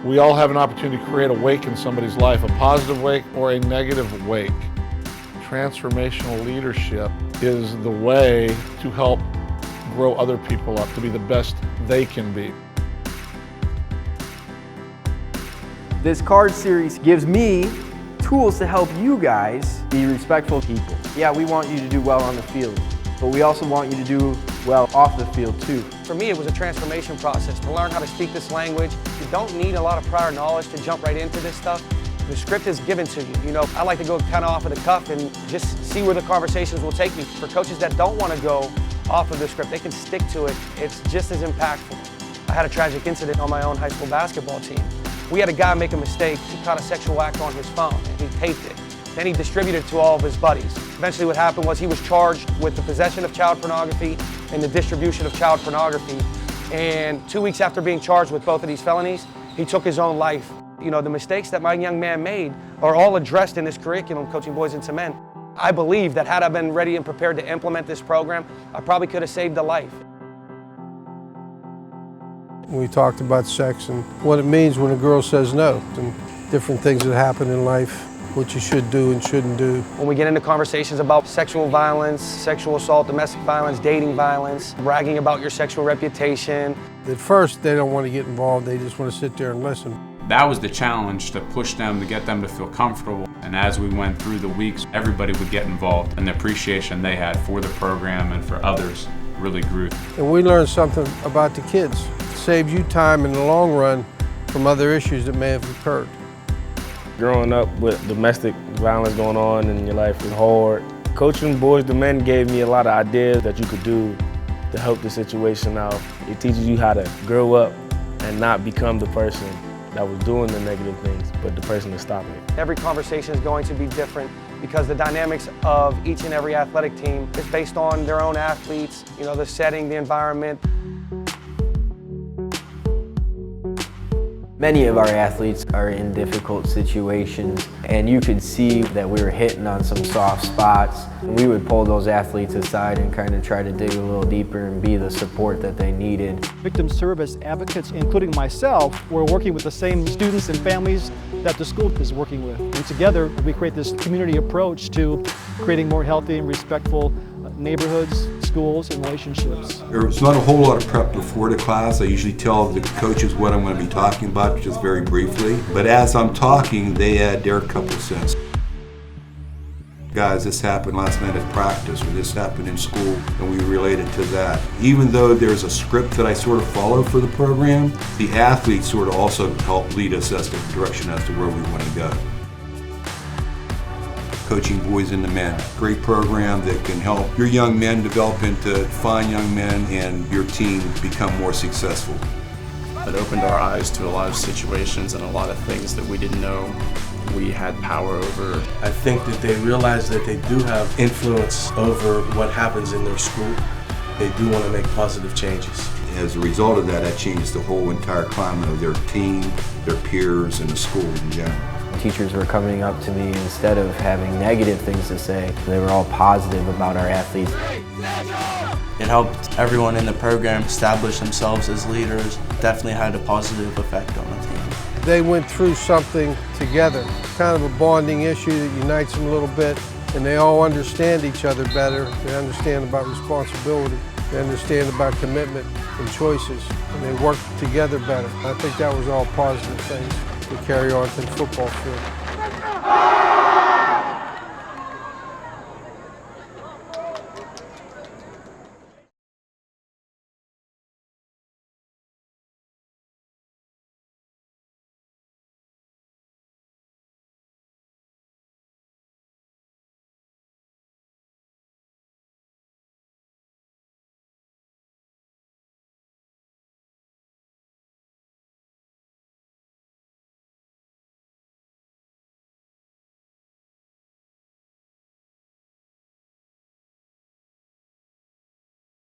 We all have an opportunity to create a wake in somebody's life, a positive wake or a negative wake. Transformational leadership is the way to help grow other people up to be the best they can be. This card series gives me tools to help you guys be respectful people. Yeah, we want you to do well on the field, but we also want you to do well off the field too. For me, it was a transformation process to learn how to speak this language. You don't need a lot of prior knowledge to jump right into this stuff. The script is given to you. You know, I like to go kind of off of the cuff and just see where the conversations will take me. For coaches that don't want to go off of the script, they can stick to it. It's just as impactful. I had a tragic incident on my own high school basketball team. We had a guy make a mistake. He caught a sexual act on his phone and he taped it. Then he distributed it to all of his buddies. Eventually what happened was he was charged with the possession of child pornography and the distribution of child pornography. And 2 weeks after being charged with both of these felonies, he took his own life. You know, the mistakes that my young man made are all addressed in this curriculum, Coaching Boys into Men. I believe that had I been ready and prepared to implement this program, I probably could have saved a life. We talked about sex and what it means when a girl says no, and different things that happen in life, what you should do and shouldn't do. When we get into conversations about sexual violence, sexual assault, domestic violence, dating violence, bragging about your sexual reputation. At first, they don't want to get involved, they just want to sit there and listen. That was the challenge, to push them, to get them to feel comfortable. And as we went through the weeks, everybody would get involved, and the appreciation they had for the program and for others really grew. And we learned something about the kids. It saves you time in the long run from other issues that may have occurred. Growing up with domestic violence going on in your life is hard. Coaching Boys to Men gave me a lot of ideas that you could do to help the situation out. It teaches you how to grow up and not become the person that was doing the negative things, but the person to stop it. Every conversation is going to be different because the dynamics of each and every athletic team is based on their own athletes, you know, the setting, the environment. Many of our athletes are in difficult situations, and you could see that we were hitting on some soft spots. We would pull those athletes aside and kind of try to dig a little deeper and be the support that they needed. Victim service advocates, including myself, were working with the same students and families that the school is working with. And together, we create this community approach to creating more healthy and respectful neighborhoods, schools, and relationships. There's not a whole lot of prep before the class. I usually tell the coaches what I'm going to be talking about, just very briefly. But as I'm talking, they add their couple cents. Guys, this happened last night at practice, or this happened in school, and we related to that. Even though there's a script that I sort of follow for the program, the athletes sort of also help lead us as the direction as to where we want to go. Coaching Boys into Men. Great program that can help your young men develop into fine young men and your team become more successful. It opened our eyes to a lot of situations and a lot of things that we didn't know we had power over. I think that they realize that they do have influence over what happens in their school. They do want to make positive changes. As a result of that, that changes the whole entire climate of their team, their peers, and the school in general. Teachers were coming up to me, instead of having negative things to say, they were all positive about our athletes. It helped everyone in the program establish themselves as leaders. Definitely had a positive effect on the team. They went through something together, kind of a bonding issue that unites them a little bit, and they all understand each other better. They understand about responsibility. They understand about commitment and choices, and they work together better. I think that was all positive things to carry on to the football field.